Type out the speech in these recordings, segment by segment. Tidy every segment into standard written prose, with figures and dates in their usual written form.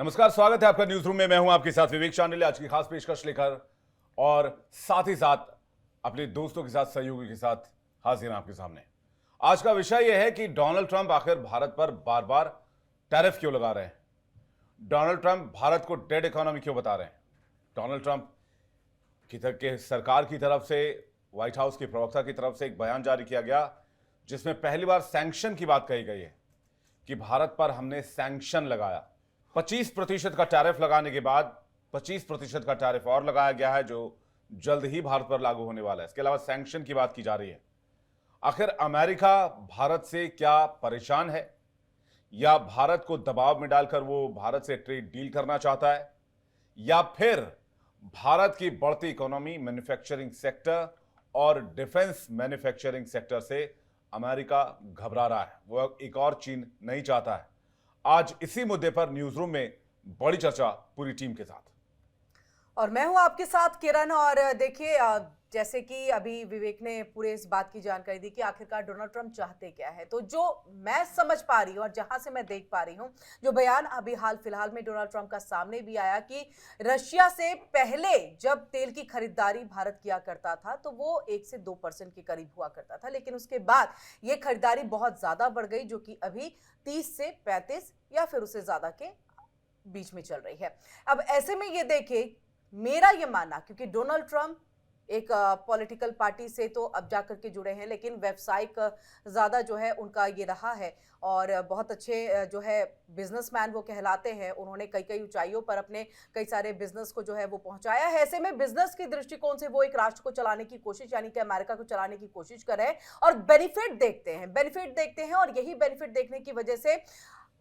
नमस्कार, स्वागत है आपका न्यूज रूम में। मैं हूं आपके साथ विवेक चांडिल्य, आज की खास पेशकश लेकर और साथ ही साथ अपने दोस्तों के साथ, सहयोगी के साथ हाजिर हैं आपके सामने। आज का विषय यह है कि डोनाल्ड ट्रंप आखिर भारत पर बार बार टैरिफ क्यों लगा रहे हैं। डोनाल्ड ट्रंप भारत को डेड इकोनॉमी क्यों बता रहे हैं। डोनाल्ड ट्रंप की सरकार की तरफ से, व्हाइट हाउस के प्रवक्ता की तरफ से एक बयान जारी किया गया जिसमें पहली बार सैंक्शन की बात कही गई है कि भारत पर हमने सैंक्शन लगाया। 25% का टैरिफ लगाने के बाद 25% का टैरिफ और लगाया गया है जो जल्द ही भारत पर लागू होने वाला है। इसके अलावा सैंक्शन की बात की जा रही है। आखिर अमेरिका भारत से क्या परेशान है या भारत को दबाव में डालकर वो भारत से ट्रेड डील करना चाहता है, या फिर भारत की बढ़ती इकोनॉमी, मैन्युफैक्चरिंग सेक्टर और डिफेंस मैन्युफैक्चरिंग सेक्टर से अमेरिका घबरा रहा है, वो एक और चीन नहीं चाहता है। आज इसी मुद्दे पर न्यूज रूम में बड़ी चर्चा पूरी टीम के साथ। और मैं हूं आपके साथ किरण। और देखिए, जैसे कि अभी विवेक ने पूरे इस बात की जानकारी दी कि आखिरकार डोनाल्ड ट्रंप चाहते क्या है, तो जो मैं समझ पा रही हूं और जहां से मैं देख पा रही हूं, जो बयान अभी हाल फिलहाल में डोनाल्ड ट्रंप का सामने भी आया कि रशिया से पहले जब तेल की खरीदारी भारत किया करता था तो वो 1 से 2% के करीब हुआ करता था, लेकिन उसके बाद ये खरीदारी बहुत ज्यादा बढ़ गई, जो कि अभी 30 से 35 या फिर उससे ज्यादा के बीच में चल रही है। अब ऐसे में ये देखिए, मेरा ये मानना, क्योंकि डोनाल्ड ट्रंप एक पॉलिटिकल पार्टी से तो अब जाकर के जुड़े हैं, लेकिन व्यावसायिक ज्यादा जो है उनका ये रहा है और बहुत अच्छे जो है बिजनेसमैन वो कहलाते हैं। उन्होंने कई कई ऊंचाइयों पर अपने कई सारे बिजनेस को जो है वो पहुंचाया है। ऐसे में बिजनेस के दृष्टिकोण से वो एक राष्ट्र को चलाने की कोशिश, यानी कि अमेरिका को चलाने की कोशिश कर रहे हैं और बेनिफिट देखते हैं और यही बेनिफिट देखने की वजह से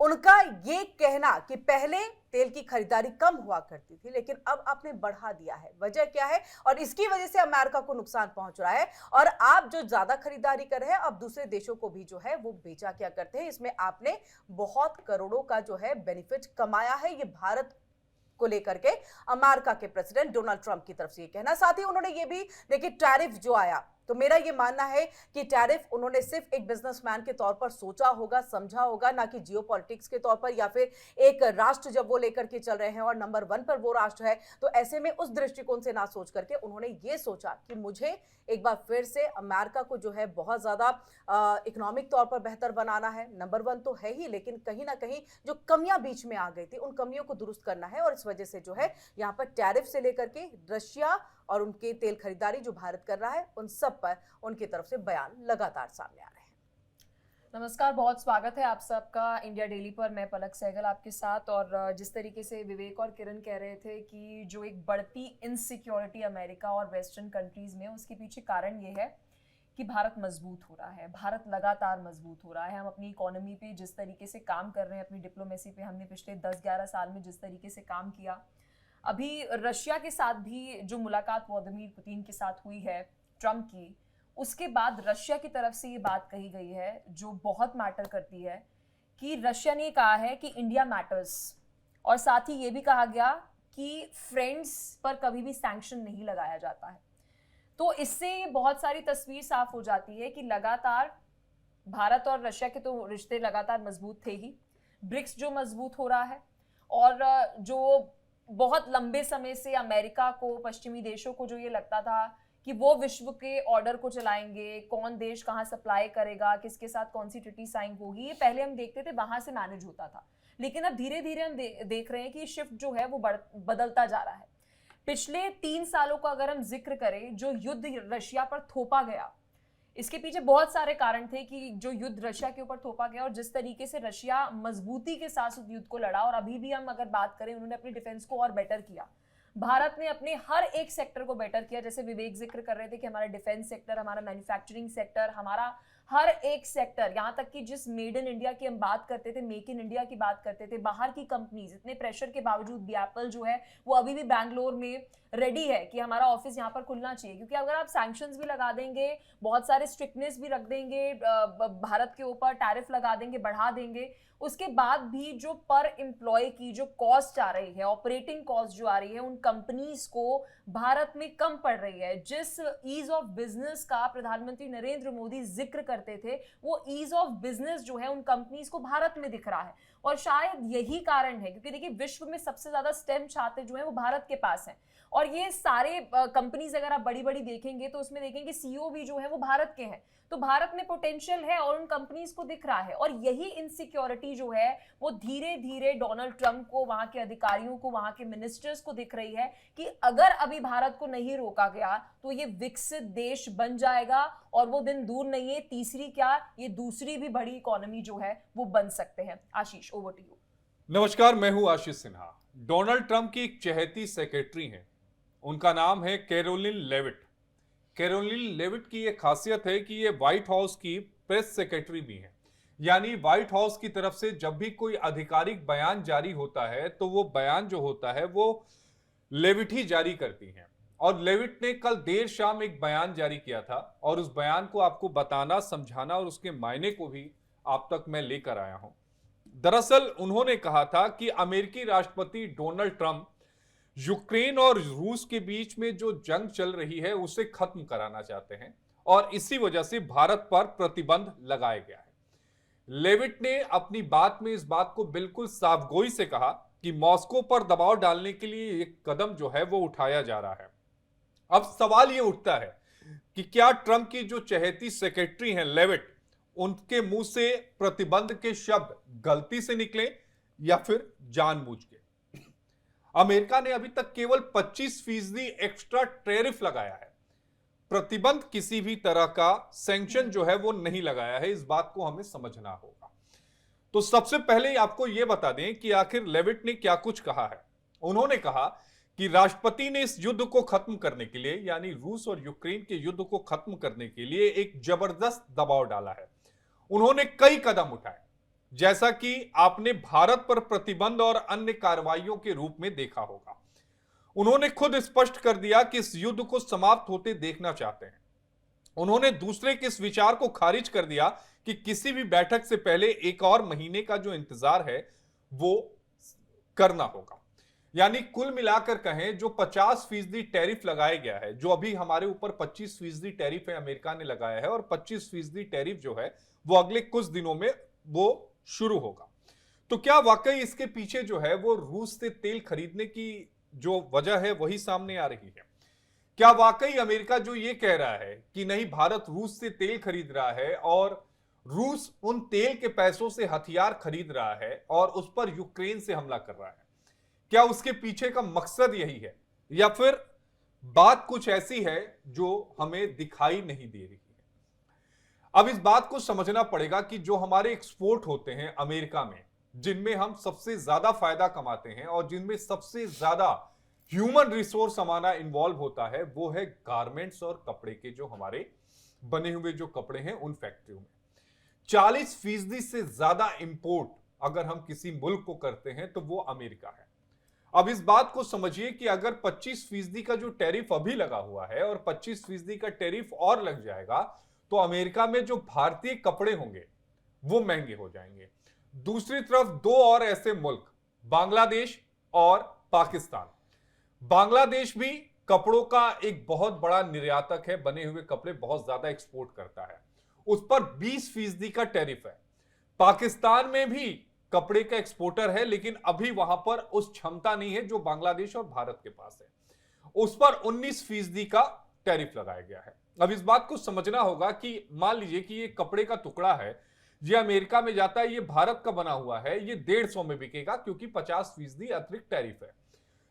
उनका ये कहना कि पहले तेल की खरीदारी कम हुआ करती थी लेकिन अब आपने बढ़ा दिया है, वजह क्या है और इसकी वजह से अमेरिका को नुकसान पहुंच रहा है। और आप जो ज्यादा खरीदारी कर रहे हैं, अब दूसरे देशों को भी जो है वो बेचा क्या करते हैं, इसमें आपने बहुत करोड़ों का जो है बेनिफिट कमाया है। ये भारत को लेकर के अमेरिका के प्रेसिडेंट डोनाल्ड ट्रंप की तरफ से ये कहना। साथ ही उन्होंने ये भी देखिए, टैरिफ जो आया, तो मेरा ये मानना है कि टैरिफ उन्होंने सिर्फ एक बिजनेसमैन के तौर पर सोचा होगा, समझा होगा, ना कि जियोपॉलिटिक्स के तौर पर या फिर एक राष्ट्र जब वो लेकर के चल रहे हैं और नंबर 1 पर वो राष्ट्र है, तो ऐसे में उस दृष्टिकोण से ना सोच करके उन्होंने ये सोचा कि मुझे एक बार फिर से अमेरिका को जो है बहुत ज्यादा इकोनॉमिक तौर पर बेहतर बनाना है। नंबर 1 तो है ही, लेकिन कहीं ना कहीं जो कमियां बीच में आ गई थी उन कमियों को दुरुस्त करना है और इस वजह से जो है यहाँ पर टैरिफ से लेकर के रशिया और उनके तेल खरीदारी जो भारत कर रहा है, उन सब पर उनकी तरफ से बयान लगातार सामने आ रहे हैं। नमस्कार, बहुत स्वागत है आप सबका इंडिया डेली पर। मैं पलक सहगल आपके साथ। और जिस तरीके से विवेक और किरण कह रहे थे कि जो एक बढ़ती इनसिक्योरिटी अमेरिका और वेस्टर्न कंट्रीज में, उसके पीछे कारण ये है कि भारत मजबूत हो रहा है, भारत लगातार मजबूत हो रहा है। हम अपनी इकोनॉमी पे जिस तरीके से काम कर रहे हैं, अपनी डिप्लोमेसी पे हमने पिछले 10-11 साल में जिस तरीके से काम किया, अभी रशिया के साथ भी जो मुलाकात व्लादिमीर पुतिन के साथ हुई है ट्रंप की, उसके बाद रशिया की तरफ से ये बात कही गई है जो बहुत मैटर करती है कि रशिया ने कहा है कि इंडिया मैटर्स, और साथ ही ये भी कहा गया कि फ्रेंड्स पर कभी भी सैंक्शन नहीं लगाया जाता है। तो इससे बहुत सारी तस्वीर साफ हो जाती है कि लगातार भारत और रशिया के तो रिश्ते लगातार मजबूत थे ही, ब्रिक्स जो मजबूत हो रहा है, और जो बहुत लंबे समय से अमेरिका को, पश्चिमी देशों को जो ये लगता था कि वो विश्व के ऑर्डर को चलाएंगे, कौन देश कहाँ सप्लाई करेगा, किसके साथ कौन सी ट्रीटी साइन होगी, ये पहले हम देखते थे वहां से मैनेज होता था। लेकिन अब धीरे धीरे हम देख रहे हैं कि शिफ्ट जो है वो बदलता जा रहा है। पिछले 3 सालों का अगर हम जिक्र करें, जो युद्ध रशिया पर थोपा गया, इसके पीछे बहुत सारे कारण थे कि जो युद्ध रशिया के ऊपर थोपा गया और जिस तरीके से रशिया मजबूती के साथ उस युद्ध को लड़ा। और अभी भी हम अगर बात करें, उन्होंने अपनी डिफेंस को और बेटर किया, भारत ने अपने हर एक सेक्टर को बेटर किया। जैसे विवेक जिक्र कर रहे थे कि हमारा डिफेंस सेक्टर, हमारा मैन्युफैक्चरिंग सेक्टर, हमारा हर एक सेक्टर, यहाँ तक कि जिस मेड इन इंडिया की हम बात करते थे, मेक इन इंडिया की बात करते थे, बाहर की कंपनीज इतने प्रेशर के बावजूद भी, एप्पल जो है वो अभी भी बैंगलोर में रेडी है कि हमारा ऑफिस यहाँ पर खुलना चाहिए। क्योंकि अगर आप सैंक्शंस भी लगा देंगे, बहुत सारे स्ट्रिक्टनेस भी रख देंगे, भारत के ऊपर टैरिफ लगा देंगे, बढ़ा देंगे, उसके बाद भी जो पर एम्प्लॉय की जो कॉस्ट आ रही है, ऑपरेटिंग कॉस्ट जो आ रही है, उन कंपनीज को भारत में कम पड़ रही है। जिस ईज ऑफ बिजनेस का प्रधानमंत्री नरेंद्र मोदी जिक्र करते थे, वो ईज ऑफ बिजनेस जो है उन कंपनीज को भारत में दिख रहा है। और शायद यही कारण है, क्योंकि देखिए विश्व में सबसे ज्यादा स्टेम छात्र जो है वो भारत के पास हैं, और ये सारे कंपनीज अगर आप बड़ी बड़ी देखेंगे तो उसमें देखेंगे सीईओ भी जो है वो भारत के हैं। तो भारत में पोटेंशियल है और उन कंपनीज को दिख रहा है, और यही इनसिक्योरिटी जो है वो धीरे धीरे डोनाल्ड ट्रंप को, वहां के अधिकारियों को, वहां के मिनिस्टर्स को दिख रही है कि अगर अभी भारत को नहीं रोका गया तो ये विकसित देश बन जाएगा, और वो दिन दूर नहीं है, तीसरी क्या, ये दूसरी भी बड़ी इकोनॉमी जो है वो बन सकते हैं। आशीष, ओवर टू यू। नमस्कार, मैं हूं आशीष सिन्हा। डोनाल्ड ट्रंप की एक चहेती सेक्रेटरी हैं, उनका नाम है कैरोलिन लेविट। कैरोलिन लेविट की यह खासियत है कि ये व्हाइट हाउस की प्रेस सेक्रेटरी भी हैं, यानी व्हाइट हाउस की तरफ से जब भी कोई आधिकारिक बयान जारी होता है तो वो बयान जो होता है वो लेविट ही जारी करती हैं। और लेविट ने कल देर शाम एक बयान जारी किया था, और उस बयान को आपको बताना, समझाना और उसके मायने को भी आप तक मैं लेकर आया हूं। दरअसल उन्होंने कहा था कि अमेरिकी राष्ट्रपति डोनाल्ड ट्रंप यूक्रेन और रूस के बीच में जो जंग चल रही है उसे खत्म कराना चाहते हैं, और इसी वजह से भारत पर प्रतिबंध लगाया गया है। लेविट ने अपनी बात में इस बात को बिल्कुल साफगोई से कहा कि मॉस्को पर दबाव डालने के लिए एक कदम जो है वो उठाया जा रहा है। अब सवाल ये उठता है कि क्या ट्रंप की जो चहेती सेक्रेटरी हैं लेविट, उनके मुंह से प्रतिबंध के शब्द गलती से निकले या फिर जानबूझ के। अमेरिका ने अभी तक केवल 25% एक्स्ट्रा टैरिफ लगाया है, प्रतिबंध किसी भी तरह का सैंक्शन जो है वो नहीं लगाया है। इस बात को हमें समझना होगा। तो सबसे पहले आपको यह बता दें कि आखिर लेविट ने क्या कुछ कहा है। उन्होंने कहा कि राष्ट्रपति ने इस युद्ध को खत्म करने के लिए, यानी रूस और यूक्रेन के युद्ध को खत्म करने के लिए एक जबरदस्त दबाव डाला है। उन्होंने कई कदम उठाए, जैसा कि आपने भारत पर प्रतिबंध और अन्य कार्रवाइयों के रूप में देखा होगा। उन्होंने खुद स्पष्ट कर दिया कि इस युद्ध को समाप्त होते देखना चाहते हैं। उन्होंने दूसरे के इस विचार को खारिज कर दिया कि किसी भी बैठक से पहले एक और महीने का जो इंतजार है वो करना होगा। यानी कुल मिलाकर कहें, जो 50% टैरिफ लगाया गया है, जो अभी हमारे ऊपर 25% टैरिफ है अमेरिका ने लगाया है, और 25% टैरिफ जो है वो अगले कुछ दिनों में वो शुरू होगा। तो क्या वाकई इसके पीछे जो है वो रूस से तेल खरीदने की जो वजह है वही सामने आ रही है? क्या वाकई अमेरिका जो ये कह रहा है कि नहीं, भारत रूस से तेल खरीद रहा है और रूस उन तेल के पैसों से हथियार खरीद रहा है और उस पर यूक्रेन से हमला कर रहा है, क्या उसके पीछे का मकसद यही है, या फिर बात कुछ ऐसी है जो हमें दिखाई नहीं दे रही है? अब इस बात को समझना पड़ेगा कि जो हमारे एक्सपोर्ट होते हैं अमेरिका में, जिनमें हम सबसे ज्यादा फायदा कमाते हैं और जिनमें सबसे ज्यादा ह्यूमन रिसोर्स हमारा इन्वॉल्व होता है, वो है गारमेंट्स और कपड़े के, जो हमारे बने हुए जो कपड़े हैं उन फैक्ट्रियों में 40% से ज्यादा इंपोर्ट अगर हम किसी मुल्क को करते हैं तो वो अमेरिका है। अब इस बात को समझिए कि अगर 25% का जो टैरिफ अभी लगा हुआ है और 25% का टैरिफ और लग जाएगा तो अमेरिका में जो भारतीय कपड़े होंगे वो महंगे हो जाएंगे। दूसरी तरफ दो और ऐसे मुल्क, बांग्लादेश और पाकिस्तान। बांग्लादेश भी कपड़ों का एक बहुत बड़ा निर्यातक है, बने हुए कपड़े बहुत ज्यादा एक्सपोर्ट करता है, उस पर 20% का टैरिफ है। पाकिस्तान में भी कपड़े का एक्सपोर्टर है, लेकिन अभी वहां पर उस क्षमता नहीं है जो बांग्लादेश और भारत के पास है, उस पर 19% का टैरिफ लगाया गया है। अब इस बात को समझना होगा कि मान लीजिए कि ये कपड़े का टुकड़ा है, ये अमेरिका में जाता है, ये भारत का बना हुआ है, ये 150 में बिकेगा क्योंकि 50% अतिरिक्त टैरिफ है।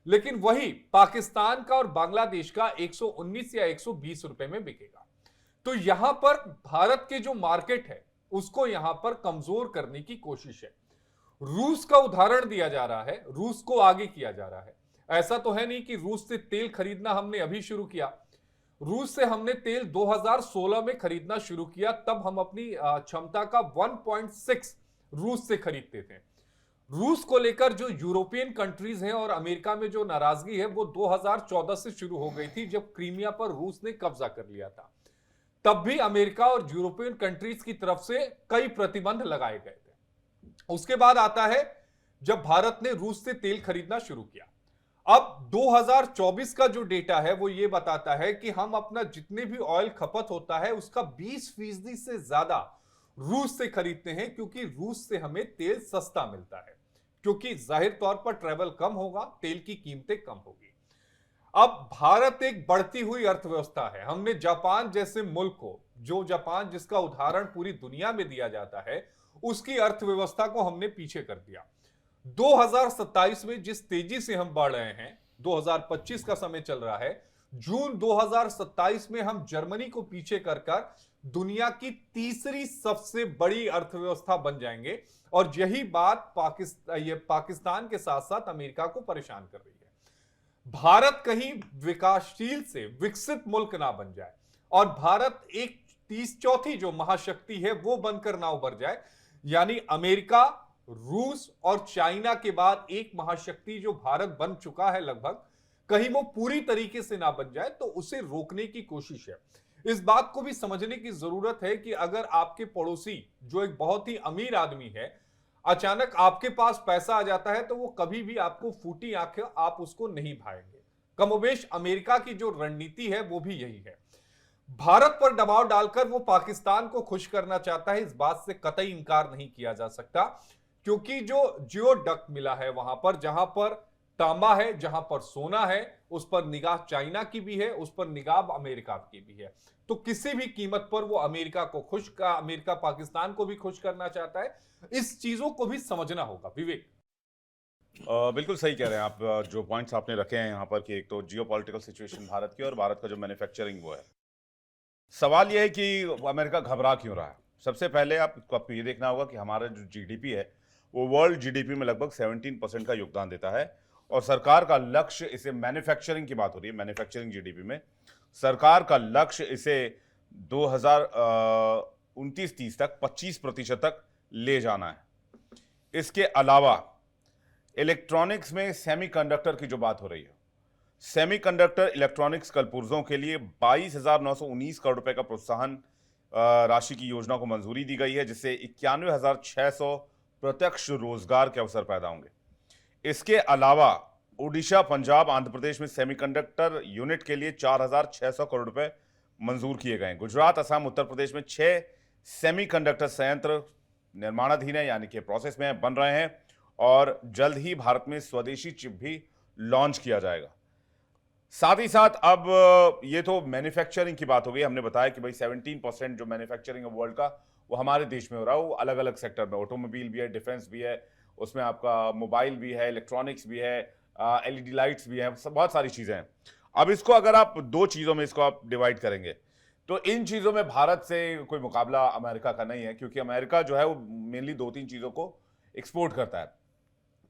लेकिन वही पाकिस्तान का और बांग्लादेश का 119 या 120 रुपए में बिकेगा। तो यहां पर भारत के जो मार्केट है उसको यहां पर कमजोर करने की कोशिश है। रूस का उदाहरण दिया जा रहा है, रूस को आगे किया जा रहा है। ऐसा तो है नहीं कि रूस से तेल खरीदना हमने अभी शुरू किया। रूस से हमने तेल 2016 में खरीदना शुरू किया, तब हम अपनी क्षमता का 1.6 रूस से खरीदते थे। रूस को लेकर जो यूरोपियन कंट्रीज हैं और अमेरिका में जो नाराजगी है वो 2014 से शुरू हो गई थी, जब क्रीमिया पर रूस ने कब्जा कर लिया था। तब भी अमेरिका और यूरोपियन कंट्रीज की तरफ से कई प्रतिबंध लगाए गए थे। उसके बाद आता है जब भारत ने रूस से तेल खरीदना शुरू किया। अब 2024 का जो डेटा है वो ये बताता है कि हम अपना जितने भी ऑयल खपत होता है उसका 20% से ज्यादा रूस से खरीदते हैं, क्योंकि रूस से हमें तेल सस्ता मिलता है, क्योंकि जाहिर तौर पर ट्रैवल कम होगा, तेल की कीमतें कम होगी। अब भारत एक बढ़ती हुई अर्थव्यवस्था है। हमने जापान जैसे मुल्क को, जो जापान जिसका उदाहरण पूरी दुनिया में दिया जाता है, उसकी अर्थव्यवस्था को हमने पीछे कर दिया। 2027 में जिस तेजी से हम बढ़ रहे हैं, 2025 का समय चल रहा है, जून 2027 में हम जर्मनी को पीछे कर दुनिया की तीसरी सबसे बड़ी अर्थव्यवस्था बन जाएंगे। और यही बात पाकिस्तान के साथ साथ अमेरिका को परेशान कर रही है। भारत कहीं विकासशील से विकसित मुल्क ना बन जाए और भारत एक चौथी जो महाशक्ति है वो बनकर ना उभर जाए, यानी अमेरिका, रूस और चाइना के बाद एक महाशक्ति जो भारत बन चुका है लगभग, कहीं वो पूरी तरीके से ना बन जाए, तो उसे रोकने की कोशिश है। इस बात को भी समझने की जरूरत है कि अगर आपके पड़ोसी जो एक बहुत ही अमीर आदमी है, अचानक आपके पास पैसा आ जाता है, तो वो कभी भी आपको फूटी आंखें आप उसको नहीं भाएंगे। कमोबेश अमेरिका की जो रणनीति है वो भी यही है। भारत पर दबाव डालकर वो पाकिस्तान को खुश करना चाहता है, इस बात से कतई इंकार नहीं किया जा सकता, क्योंकि जो जियो डक्ट मिला है वहां पर, जहां पर तांबा है, जहां पर सोना है, उस पर निगाह चाइना की भी है, उस पर निगाह अमेरिका की भी है। तो किसी भी कीमत पर वो अमेरिका पाकिस्तान को भी खुश करना चाहता है। इस चीजों को भी समझना होगा। विवेक, बिल्कुल सही कह रहे हैं आप। जो पॉइंट्स आपने रखे हैं यहाँ पर कि एक तो जियोपॉलिटिकल सिचुएशन भारत की और भारत का जो मैन्युफैक्चरिंग वो है। सवाल यह है कि अमेरिका घबरा क्यों रहा है। सबसे पहले आपको ये देखना होगा कि हमारा जो जीडीपी है वो वर्ल्ड जीडीपी में लगभग 17% का योगदान देता है, और सरकार का लक्ष्य इसे, मैन्युफैक्चरिंग की बात हो रही है, मैन्युफैक्चरिंग जीडीपी में सरकार का लक्ष्य इसे 2029-30 तक 25% तक ले जाना है। इसके अलावा इलेक्ट्रॉनिक्स में सेमीकंडक्टर की जो बात हो रही है, सेमीकंडक्टर इलेक्ट्रॉनिक्स कलपुर्जों के लिए 22,919 करोड़ रुपए का प्रोत्साहन राशि की योजना को मंजूरी दी गई है, जिससे 91,600 प्रत्यक्ष रोजगार के अवसर पैदा होंगे। इसके अलावा ओडिशा, पंजाब, आंध्र प्रदेश में सेमीकंडक्टर यूनिट के लिए 4,600 करोड़ रुपए मंजूर किए गए हैं। गुजरात, असम, उत्तर प्रदेश में 6 सेमीकंडक्टर संयंत्र निर्माणाधीन है, यानी कि प्रोसेस में बन रहे हैं, और जल्द ही भारत में स्वदेशी चिप भी लॉन्च किया जाएगा। साथ ही साथ अब ये तो मैन्युफैक्चरिंग की बात हो गई। हमने बताया कि भाई 17% जो मैन्युफैक्चरिंग है वर्ल्ड का वो हमारे देश में हो रहा है। वो अलग अलग सेक्टर में, ऑटोमोबाइल भी है, डिफेंस भी है, उसमें आपका मोबाइल भी है, इलेक्ट्रॉनिक्स भी है, एलईडी लाइट्स भी हैं, बहुत सारी चीज़ें हैं। अब इसको अगर आप दो चीज़ों में इसको आप डिवाइड करेंगे तो इन चीज़ों में भारत से कोई मुकाबला अमेरिका का नहीं है, क्योंकि अमेरिका जो है वो मेनली 2-3 चीज़ों को एक्सपोर्ट करता है।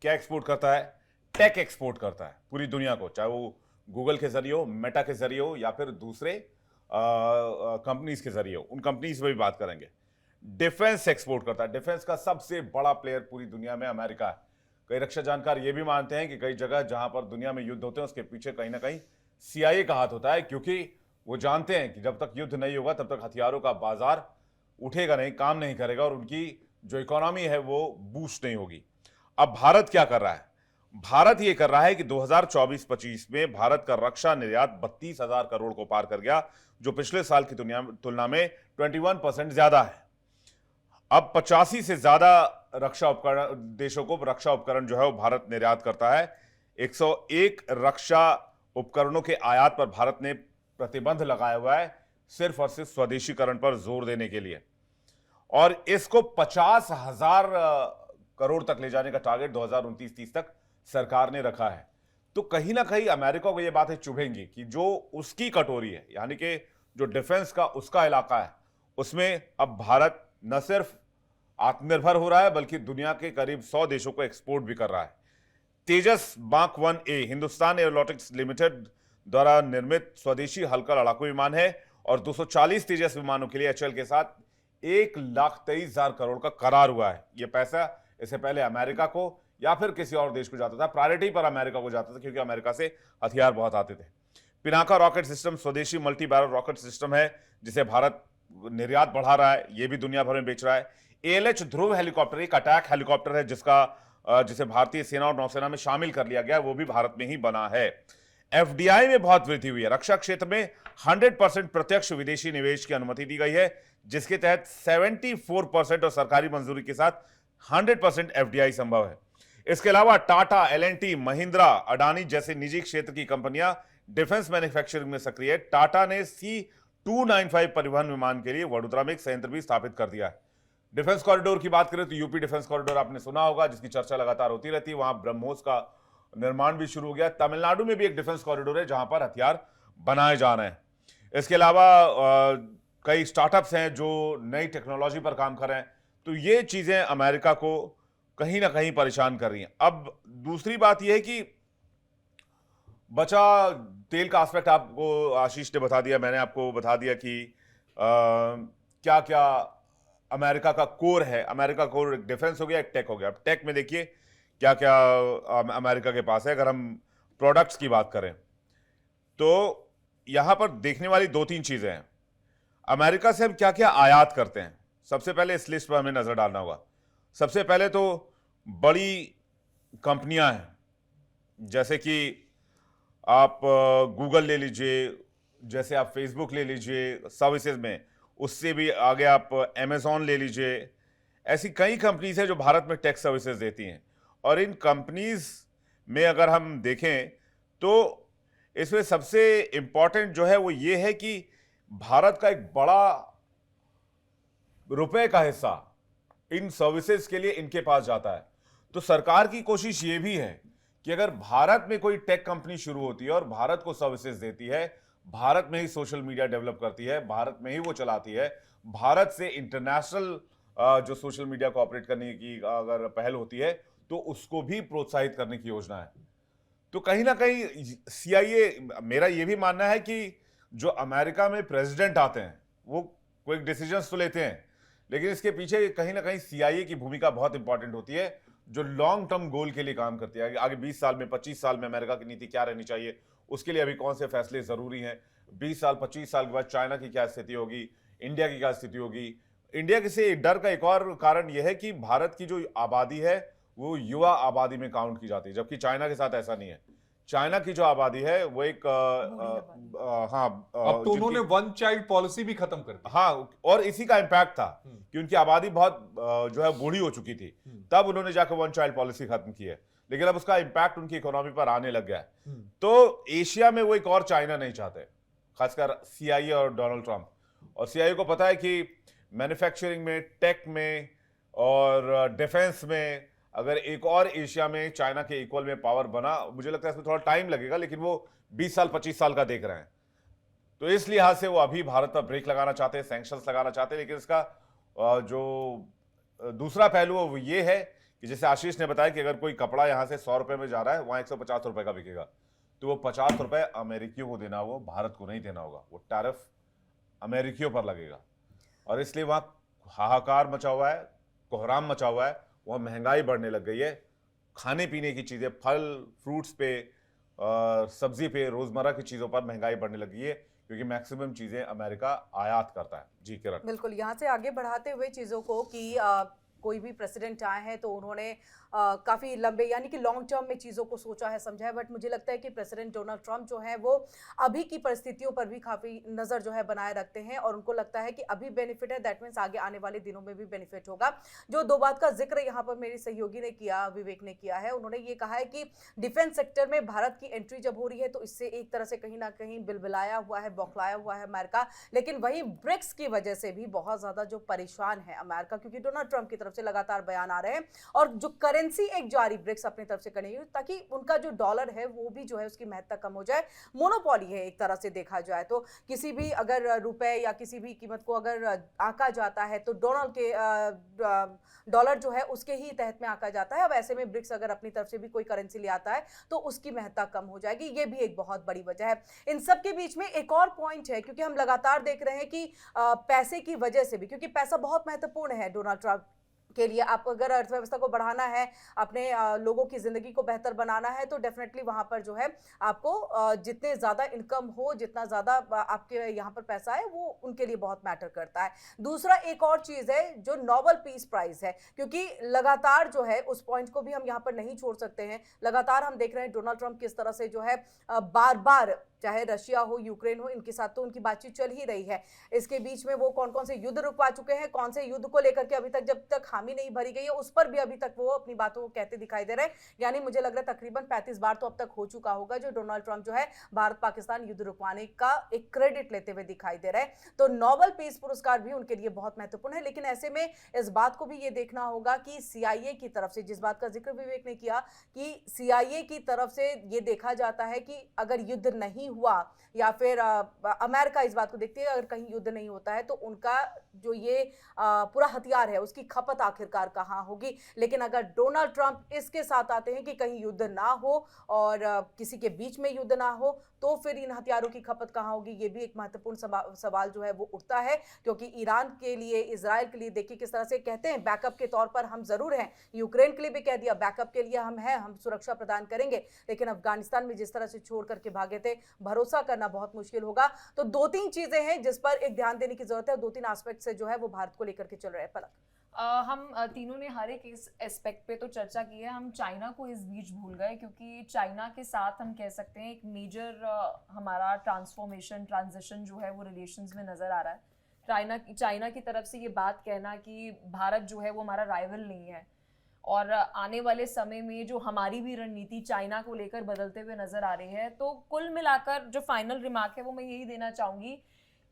क्या एक्सपोर्ट करता है? टेक एक्सपोर्ट करता है पूरी दुनिया को, चाहे वो गूगल के जरिए हो, मेटा के जरिए हो, या फिर दूसरे कंपनीज के जरिए हो। उन कंपनीज में भी बात करेंगे। डिफेंस एक्सपोर्ट करता है। डिफेंस का सबसे बड़ा प्लेयर पूरी दुनिया में अमेरिका है। कई रक्षा जानकार ये भी मानते हैं कि कई जगह जहां पर दुनिया में युद्ध होते हैं उसके पीछे कहीं ना कहीं CIA का हाथ होता है, क्योंकि वो जानते हैं कि जब तक युद्ध नहीं होगा तब तक हथियारों का बाजार उठेगा नहीं, काम नहीं करेगा, और उनकी जो इकोनॉमी है वो बूस्ट नहीं होगी। अब भारत क्या कर रहा है? भारत ये कर रहा है कि 2024-25 में भारत का रक्षा निर्यात 32,000 करोड़ को पार कर गया, जो पिछले साल की तुलना में 21% ज्यादा है। अब 85 से ज्यादा रक्षा उपकरण देशों को रक्षा उपकरण जो है वो भारत निर्यात करता है। 101 रक्षा उपकरणों के आयात पर भारत ने प्रतिबंध लगाया हुआ है, सिर्फ और सिर्फ स्वदेशीकरण पर जोर देने के लिए, और इसको 50,000 करोड़ तक ले जाने का टारगेट 2029-30 तक सरकार ने रखा है। तो कहीं ना कहीं अमेरिका को यह बातें चुभेंगी कि जो उसकी कटोरी है, यानी कि जो डिफेंस का उसका इलाका है, उसमें अब भारत न सिर्फ आत्मनिर्भर हो रहा है बल्कि दुनिया के करीब 100 देशों को एक्सपोर्ट भी कर रहा है। Tejas mark 1A Hindustan aeronautics limited द्वारा निर्मित स्वदेशी हल्का लड़ाकू विमान है, और 240 तेजस विमानों के लिए HAL के साथ 1,23,000 करोड़ का करार हुआ है। यह पैसा इससे पहले अमेरिका को या फिर किसी और देश को जाता था, प्रायोरिटी पर अमेरिका को जाता था, क्योंकि अमेरिका से हथियार बहुत आते थे। पिनाका रॉकेट सिस्टम स्वदेशी मल्टी बैरल रॉकेट सिस्टम है, जिसे भारत निर्यात बढ़ा रहा है, यह भी दुनिया भर में बेच रहा है। ALH ध्रुव हेलीकॉप्टर एक अटैक हेलीकॉप्टर है जिसे भारतीय सेना और नौसेना में शामिल कर लिया गया, वो भी भारत में ही बना है। एफडीआई में बहुत वृद्धि हुई है। रक्षा क्षेत्र में 100% प्रत्यक्ष विदेशी निवेश की अनुमति दी गई है, जिसके तहत 74% और सरकारी मंजूरी के साथ 100% एफडीआई संभव है। इसके अलावा टाटा, एलएनटी, महिंद्रा, अडानी जैसे निजी क्षेत्र की कंपनियां डिफेंस मैन्युफैक्चरिंग में सक्रिय है। टाटा ने C295 परिवहन विमान के लिए वडोदरा में एक संयंत्र भी स्थापित कर दिया है। डिफेंस कॉरिडोर की बात करें तो यूपी डिफेंस कॉरिडोर आपने सुना होगा, जिसकी चर्चा लगातार होती रहती है। वहां ब्रह्मोस का निर्माण भी शुरू हो गया। तमिलनाडु में भी एक डिफेंस कॉरिडोर है जहां पर हथियार बनाए जा रहे हैं। इसके अलावा कई स्टार्टअप्स हैं जो नई टेक्नोलॉजी पर काम कर रहे हैं। तो ये चीजें अमेरिका को कहीं ना कहीं परेशान कर रही हैं। अब दूसरी बात यह है कि बचा तेल का एस्पेक्ट आपको आशीष ने बता दिया, मैंने आपको बता दिया कि क्या क्या अमेरिका का कोर है। अमेरिका का कोर एक डिफेंस हो गया, एक टेक हो गया। अब टेक में देखिए क्या क्या अमेरिका के पास है। अगर हम प्रोडक्ट्स की बात करें तो यहां पर देखने वाली 2-3 चीजें हैं। अमेरिका से हम क्या क्या आयात करते हैं, सबसे पहले इस लिस्ट पर हमें नजर डालना होगा। सबसे पहले तो बड़ी कंपनियां हैं, जैसे कि आप गूगल ले लीजिए, जैसे आप फेसबुक ले लीजिए सर्विसेज में, उससे भी आगे आप अमेजॉन ले लीजिए। ऐसी कई कंपनीज हैं जो भारत में टेक सर्विसेज देती हैं। और इन कंपनीज में अगर हम देखें तो इसमें सबसे इंपॉर्टेंट जो है वो ये है कि भारत का एक बड़ा रुपए का हिस्सा इन सर्विसेज के लिए इनके पास जाता है। तो सरकार की कोशिश ये भी है कि अगर भारत में कोई टेक कंपनी शुरू होती है और भारत को सर्विसेज देती है, भारत में ही सोशल मीडिया डेवलप करती है, भारत में ही वो चलाती है, भारत से इंटरनेशनल जो सोशल मीडिया को ऑपरेट करने की अगर पहल होती है तो उसको भी प्रोत्साहित करने की योजना है। तो कहीं ना कहीं सीआईए, मेरा ये भी मानना है कि जो अमेरिका में प्रेसिडेंट आते हैं वो कोई डिसीजंस तो लेते हैं, लेकिन इसके पीछे कहीं ना कहीं सीआईए की भूमिका बहुत इंपॉर्टेंट होती है, जो लॉन्ग टर्म गोल के लिए काम करती है। आगे 20 साल में, 25 साल में अमेरिका की नीति क्या रहनी चाहिए, उसके लिए अभी कौन से फैसले जरूरी हैं। 20 साल 25 साल के बाद चाइना की क्या स्थिति होगी, इंडिया की क्या स्थिति होगी। इंडिया के से डर का एक और कारण यह है कि भारत की जो आबादी है वो युवा आबादी में काउंट की जाती है, जबकि चाइना के साथ ऐसा नहीं है। चाइना की जो आबादी है वो एक अब तो उन्होंने वन चाइल्ड पॉलिसी भी खत्म कर दी। हाँ, और इसी का इम्पैक्ट था कि उनकी आबादी बहुत जो है बूढ़ी हो चुकी थी, तब उन्होंने जाकर वन चाइल्ड पॉलिसी खत्म की है। लेकिन अब उसका इम्पैक्ट उनकी इकोनॉमी पर आने लग गया है। तो एशिया में वो एक और चाइना नहीं चाहते, खासकर सीआईए और डोनाल्ड ट्रंप। और सीआईए को पता है कि मैन्युफैक्चरिंग में, टेक में और डिफेंस में अगर एक और एशिया में चाइना के इक्वल में पावर बना, मुझे लगता है इसमें थोड़ा टाइम लगेगा, लेकिन वो 20 साल 25 साल का देख रहे हैं। तो इस लिहाज से वो अभी भारत पर ब्रेक लगाना चाहते हैं, सैंक्शंस लगाना चाहते हैं। लेकिन इसका जो दूसरा पहलू है वो ये है कि जैसे आशीष ने बताया कि अगर कोई कपड़ा यहां से 100 रुपए में जा रहा है, वहां 150 रुपए का बिकेगा, तो वो 50 रुपए अमेरिकियों को देना होगा, भारत को नहीं देना होगा। वो टैरिफ अमेरिकियों पर लगेगा और इसलिए वहां हाहाकार मचा हुआ है, कोहराम मचा हुआ है। वहाँ महंगाई बढ़ने लग गई है। खाने पीने की चीज़ें, फल फ्रूट्स पे, सब्जी पे, रोज़मर्रा की चीज़ों पर महंगाई बढ़ने लगी है, क्योंकि मैक्सिमम चीज़ें अमेरिका आयात करता है। जी किरण। बिल्कुल, यहाँ से आगे बढ़ाते हुए चीज़ों को कि कोई भी प्रेसिडेंट आए हैं तो उन्होंने काफ़ी लंबे यानी कि लॉन्ग टर्म में चीज़ों को सोचा है, समझा है। बट मुझे लगता है कि प्रेसिडेंट डोनाल्ड ट्रंप जो है वो अभी की परिस्थितियों पर भी काफ़ी नज़र जो है बनाए रखते हैं और उनको लगता है कि अभी बेनिफिट है, दैट मीन्स आगे आने वाले दिनों में भी बेनिफिट होगा। जो दो बात का जिक्र यहाँ पर मेरी सहयोगी ने किया, विवेक ने किया है, उन्होंने ये कहा है कि डिफेंस सेक्टर में भारत की एंट्री जब हो रही है तो इससे एक तरह से कहीं ना कहीं बिलबिलाया हुआ है, बौखलाया हुआ है अमेरिका। लेकिन वही ब्रिक्स की वजह से भी बहुत ज़्यादा जो परेशान है अमेरिका, क्योंकि डोनाल्ड ट्रंप की तरफ से लगातार बयान आ रहे हैं और जो करेंसी एक जारी ब्रिक्स अपनी तरफ से करेंगे ताकि उनका जो डॉलर है वो भी जो है उसकी महत्ता कम हो जाए। मोनोपोली है एक तरह से देखा जाए तो, किसी भी अगर रुपए या किसी भी कीमत को अगर आंका जाता है तो डॉलर जो है उसके ही तहत में आंका जाता है। अब ऐसे में ब्रिक्स अगर अपनी तरफ से भी कोई करेंसी ले आता है तो उसकी महत्ता कम हो जाएगी। ये भी एक बहुत बड़ी वजह है। इन सब के बीच में एक और पॉइंट है, क्योंकि हम लगातार देख रहे हैं कि पैसे की वजह से भी, क्योंकि पैसा बहुत महत्वपूर्ण है डोनाल्ड ट्रंप के लिए आप अगर अर्थव्यवस्था को बढ़ाना है, अपने लोगों की जिंदगी को बेहतर बनाना है, तो डेफिनेटली वहां पर जो है आपको जितने ज्यादा इनकम हो, जितना ज्यादा आपके यहाँ पर पैसा है, वो उनके लिए बहुत मैटर करता है। दूसरा एक और चीज है जो नोबेल पीस प्राइज है, क्योंकि लगातार जो है उस पॉइंट को भी हम यहाँ पर नहीं छोड़ सकते हैं। लगातार हम देख रहे हैं डोनाल्ड ट्रंप किस तरह से जो है बार बार, चाहे रशिया हो, यूक्रेन हो, इनके साथ तो उनकी बातचीत चल ही रही है। इसके बीच में वो कौन कौन से युद्ध रुकवा चुके हैं, कौन से युद्ध को लेकर के अभी तक जब तक हामी नहीं भरी गई है उस पर भी अभी तक वो अपनी बातों को कहते दिखाई दे रहे हैं। यानी मुझे लग रहा है तकरीबन 35 बार तो अब तक हो चुका होगा जो डोनाल्ड ट्रंप जो है भारत पाकिस्तान युद्ध रुकवाने का एक क्रेडिट लेते हुए दिखाई दे रहे हैं। तो नोबेल पीस पुरस्कार भी उनके लिए बहुत महत्वपूर्ण है। लेकिन ऐसे में इस बात को भी ये देखना होगा कि सीआईए की तरफ से, जिस बात का जिक्र विवेक ने किया कि सीआईए की तरफ से ये देखा जाता है कि अगर युद्ध नहीं हुआ या फिर अमेरिका इस बात को देखती है अगर कहीं युद्ध नहीं होता है तो उनका जो ये पूरा हथियार है उसकी खपत आखिरकार कहाँ होगी। लेकिन अगर डोनाल्ड ट्रंप इसके साथ आते हैं कि कहीं युद्ध ना हो और किसी के बीच में युद्ध ना हो, तो फिर इन हथियारों की खपत कहाँ होगी, ये भी एक महत्वपूर्ण सवाल जो है वो उठता है। क्योंकि ईरान के लिए, इजराइल के लिए देखिए किस तरह से कहते हैं बैकअप के तौर पर हम जरूर हैं, यूक्रेन के लिए भी कह दिया बैकअप के लिए हम हैं, हम सुरक्षा प्रदान करेंगे। लेकिन अफगानिस्तान में जिस तरह से छोड़ करके भागे थे, भरोसा करना बहुत मुश्किल होगा। तो 2-3 चीजें हैं जिस पर एक ध्यान देने की जरूरत है, 2-3 एस्पेक्ट से जो है वो भारत को लेकर के चल रहे हैं। पलक, हम तीनों ने हर एक इस एस्पेक्ट पे तो चर्चा की है। हम चाइना को इस बीच भूल गए, क्योंकि चाइना के साथ हम कह सकते हैं एक मेजर हमारा ट्रांजिशन जो है वो रिलेशंस में नज़र आ रहा है। चाइना की तरफ से ये बात कहना कि भारत जो है वो हमारा राइवल नहीं है, और आने वाले समय में जो हमारी भी रणनीति चाइना को लेकर बदलते हुए नज़र आ रही है। तो कुल मिलाकर जो फाइनल रिमार्क है वो मैं यही देना चाहूँगी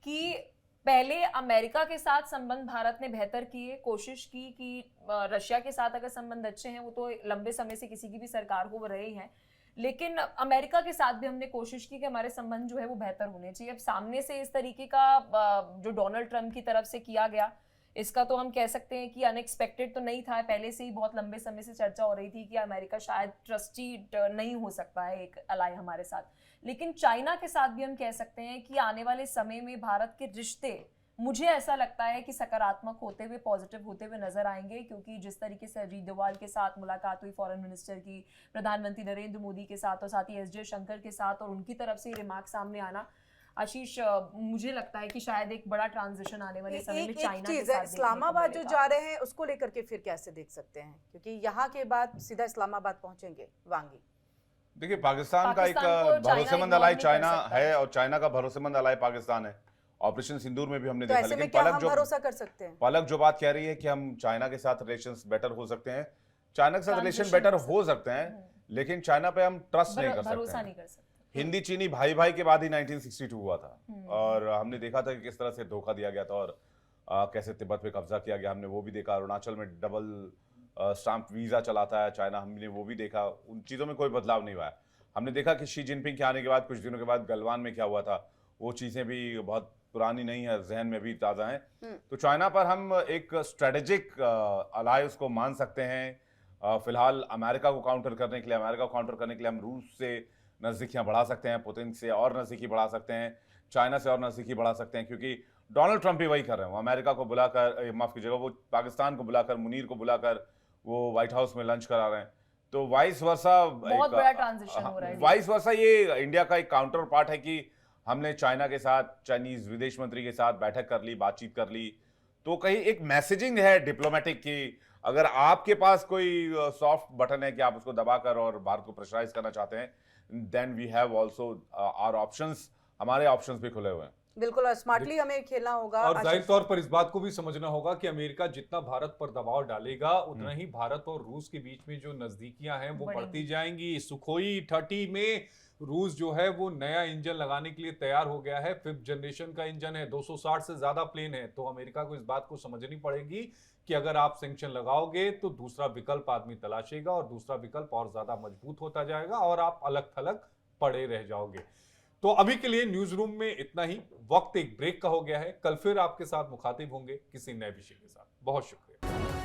कि पहले अमेरिका के साथ संबंध भारत ने बेहतर किए, कोशिश की कि रशिया के साथ अगर संबंध अच्छे हैं, वो तो लंबे समय से किसी की भी सरकार को रहे हैं, लेकिन अमेरिका के साथ भी हमने कोशिश की कि हमारे संबंध जो है वो बेहतर होने चाहिए। अब सामने से इस तरीके का जो डोनाल्ड ट्रंप की तरफ से किया गया, इसका तो हम कह सकते हैं कि अनएक्सपेक्टेड तो नहीं था। पहले से ही बहुत लंबे समय से चर्चा हो रही थी कि अमेरिका शायद ट्रस्टी नहीं हो सकता है एक अलाय हमारे साथ। लेकिन चाइना के साथ भी हम कह सकते हैं कि आने वाले समय में भारत के रिश्ते, मुझे ऐसा लगता है कि सकारात्मक होते हुए, पॉजिटिव होते हुए नजर आएंगे। क्योंकि जिस तरीके से अजीत डोवाल के साथ मुलाकात हुई फॉरेन मिनिस्टर की, प्रधानमंत्री नरेंद्र मोदी के साथ और साथ ही एस जयशंकर के साथ, और उनकी तरफ से रिमार्क सामने आना, आशीष मुझे लगता है कि शायद एक बड़ा ट्रांजिशन आने वाले समय में चाइना के साथ इस्लामाबाद जो जा रहे हैं उसको लेकर के फिर कैसे देख सकते हैं, क्योंकि यहाँ के बाद सीधा इस्लामाबाद पहुंचेंगे वांगी। देखिए, पाकिस्तान का एक पाकिस्तान को भरोसेमंद चाइना अलाई ignore नहीं कर चाइना सकता। है और चाइना का भरोसेमंद अलाई पाकिस्तान है। ऑपरेशन सिंदूर में भी हमने तो देखा। ऐसे में लेकिन क्या पलक हम जो भरोसा कर सकते हैं? पलक जो बात कह रही है कि हम चाइना के साथ रिलेशंस बेटर हो सकते हैं, चाइना के साथ रिलेशन Transition बेटर हो हो सकते हैं, लेकिन चाइना पे हम ट्रस्ट नहीं कर सकते भरोसा हैं। नहीं कर सकते। हिंदी चीनी भाई भाई के बाद ही 1962 हुआ था, और हमने देखा था कि किस तरह से धोखा दिया गया था और कैसे तिब्बत पे कब्जा किया गया। हमने वो भी देखा। अरुणाचल में डबल स्टैंप वीजा चलाता है चाइना, हमने वो भी देखा। उन चीज़ों में कोई बदलाव नहीं हुआ है। हमने देखा कि शी जिनपिंग के आने के बाद कुछ दिनों के बाद गलवान में क्या हुआ था, वो चीज़ें भी बहुत पुरानी नहीं है, जहन में भी ताज़ा हैं। तो चाइना पर हम एक स्ट्रेटेजिक अलायंस को मान सकते हैं। फिलहाल अमेरिका को काउंटर करने के लिए हम रूस से नज़दीकियाँ बढ़ा सकते हैं, पुतिन से और नज़दीकी बढ़ा सकते हैं, चाइना से और नज़दीकी बढ़ा सकते हैं, क्योंकि डोनाल्ड ट्रंप भी वही कर रहे हैं। वो अमेरिका को बुलाकर, माफ़ कीजिएगा, वो पाकिस्तान को बुलाकर, मुनीर को बुलाकर वो व्हाइट हाउस में लंच करा रहे हैं। तो वाइस वर्सा बहुत बड़ा ट्रांजिशन हो रहा है। वाइस वर्सा ये इंडिया का एक काउंटर पार्ट है कि हमने चाइना के साथ, चाइनीज विदेश मंत्री के साथ बैठक कर ली, बातचीत कर ली। तो कहीं एक मैसेजिंग है डिप्लोमेटिक की, अगर आपके पास कोई सॉफ्ट बटन है कि आप उसको दबाकर और भारत को प्रेशराइज करना चाहते हैं, then we have also our options, हमारे ऑप्शंस भी खुले हुए हैं। बिल्कुल, और स्मार्टली हमें खेलना होगा। और जाहिर तौर पर इस बात को भी समझना होगा कि अमेरिका जितना भारत पर दबाव डालेगा, उतना ही भारत और रूस के बीच में जो नजदीकियां हैं वो बढ़ती जाएंगी। सुखोई 30 में रूस जो है वो नया इंजन लगाने के लिए तैयार हो गया है। 5th जनरेशन का इंजन है, 260 से ज्यादा प्लेन है। तो अमेरिका को इस बात को समझनी पड़ेगी कि अगर आप सैंक्शन लगाओगे तो दूसरा विकल्प आदमी तलाशेगा, और दूसरा विकल्प और ज्यादा मजबूत होता जाएगा और आप अलग थलग पड़े रह जाओगे। तो अभी के लिए न्यूज रूम में इतना ही। वक्त एक ब्रेक का हो गया है। कल फिर आपके साथ मुखातिब होंगे किसी नए विषय के साथ। बहुत शुक्रिया।